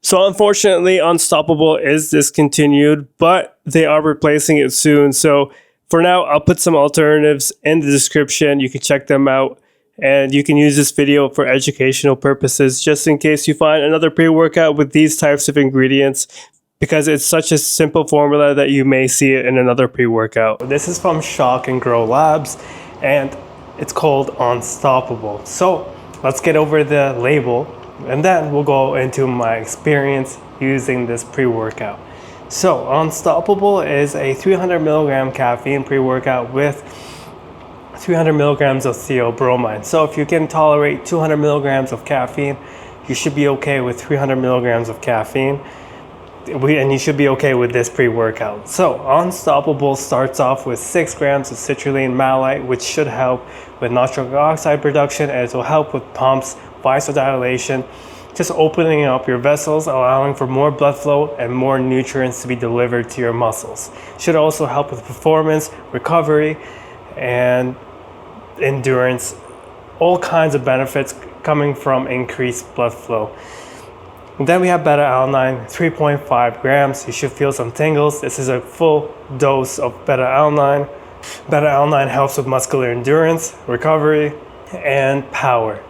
So unfortunately, Unstoppable is discontinued, but they are replacing it soon. So for now, I'll put some alternatives in the description. You can check them out, and you can use this video for educational purposes, just in case you find another pre-workout with these types of ingredients, because it's such a simple formula that you may see it in another pre-workout. This is from Shock and Grow Labs, and it's called Unstoppable. So let's get over the label, and then we'll go into my experience using this pre-workout. So Unstoppable is a 300 milligram caffeine pre-workout with 300 milligrams of theobromine. So if you can tolerate 200 milligrams of caffeine, you should be okay with 300 milligrams of caffeine. And you should be okay with this pre-workout. So Unstoppable starts off with 6 grams of citrulline malate, which should help with nitric oxide production, and it will help with pumps, vasodilation, just opening up your vessels, allowing for more blood flow and more nutrients to be delivered to your muscles. Should also help with performance, recovery, and endurance. All kinds of benefits coming from increased blood flow. And then we have Beta-Alanine, 3.5 grams. You should feel some tingles. This is a full dose of Beta-Alanine. Beta-Alanine helps with muscular endurance, recovery, and power.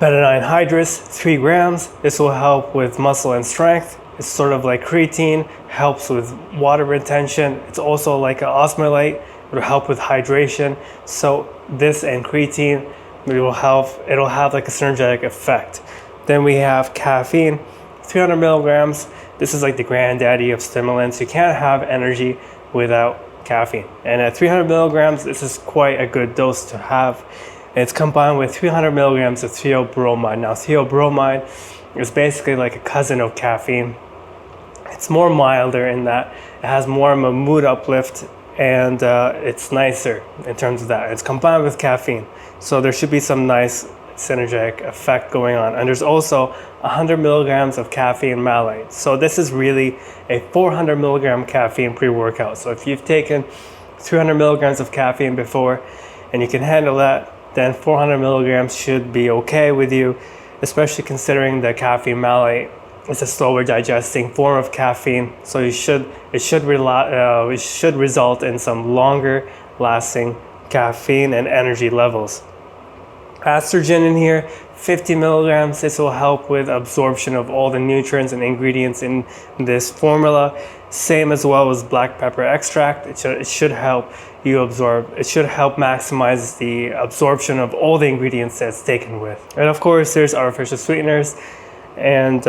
Betaine Anhydrous, 3 grams. This will help with muscle and strength. It's sort of like creatine, helps with water retention. It's also like an osmolate. It will help with hydration. So this and creatine, it'll have like a synergetic effect. Then we have caffeine, 300 milligrams. This is like the granddaddy of stimulants. You can't have energy without caffeine. And at 300 milligrams, this is quite a good dose to have. And it's combined with 300 milligrams of theobromine. Now, theobromine is basically like a cousin of caffeine. It's more milder in that it has more of a mood uplift, and it's nicer in terms of that. It's combined with caffeine. So there should be some nice synergetic effect going on. And there's also 100 milligrams of caffeine malate. So this is really a 400 milligram caffeine pre-workout. So if you've taken 300 milligrams of caffeine before and you can handle that, then 400 milligrams should be okay with you, especially considering that caffeine malate is a slower digesting form of caffeine. So it should result in some longer lasting caffeine and energy levels. Estrogen in here, 50 milligrams. This will help with absorption of all the nutrients and ingredients in this formula. Same as well as black pepper extract. It should help you absorb. It should help maximize the absorption of all the ingredients that it's taken with. And of course, there's artificial sweeteners. And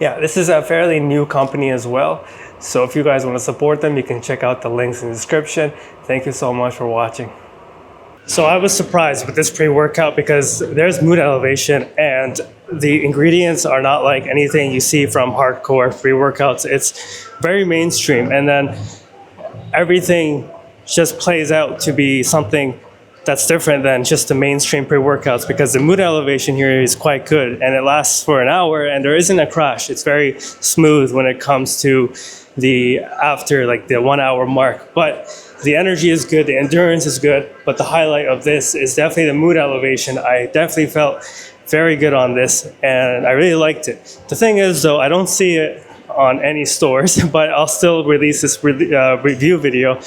yeah, this is a fairly new company as well. So if you guys want to support them, you can check out the links in the description. Thank you so much for watching. So I was surprised with this pre-workout because there's mood elevation, and the ingredients are not like anything you see from hardcore pre-workouts. It's very mainstream, and then everything just plays out to be something that's different than just the mainstream pre-workouts, because the mood elevation here is quite good and it lasts for an hour and there isn't a crash. It's very smooth when it comes to the after like the 1 hour mark, but the energy is good, the endurance is good, but the highlight of this is definitely the mood elevation. I definitely felt very good on this and I really liked it. The thing is though, I don't see it on any stores, but I'll still release this review video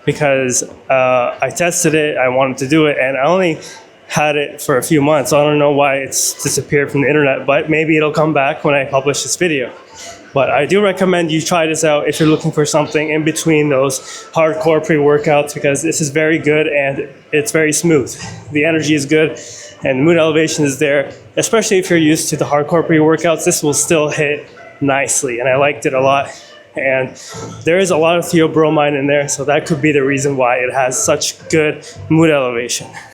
because I tested it, I wanted to do it, and I only had it for a few months. I don't know why it's disappeared from the internet, but maybe it'll come back when I publish this video. But I do recommend you try this out if you're looking for something in between those hardcore pre-workouts, because this is very good and it's very smooth. The energy is good and the mood elevation is there. Especially if you're used to the hardcore pre-workouts, this will still hit nicely, and I liked it a lot. And there is a lot of theobromine in there, so that could be the reason why it has such good mood elevation.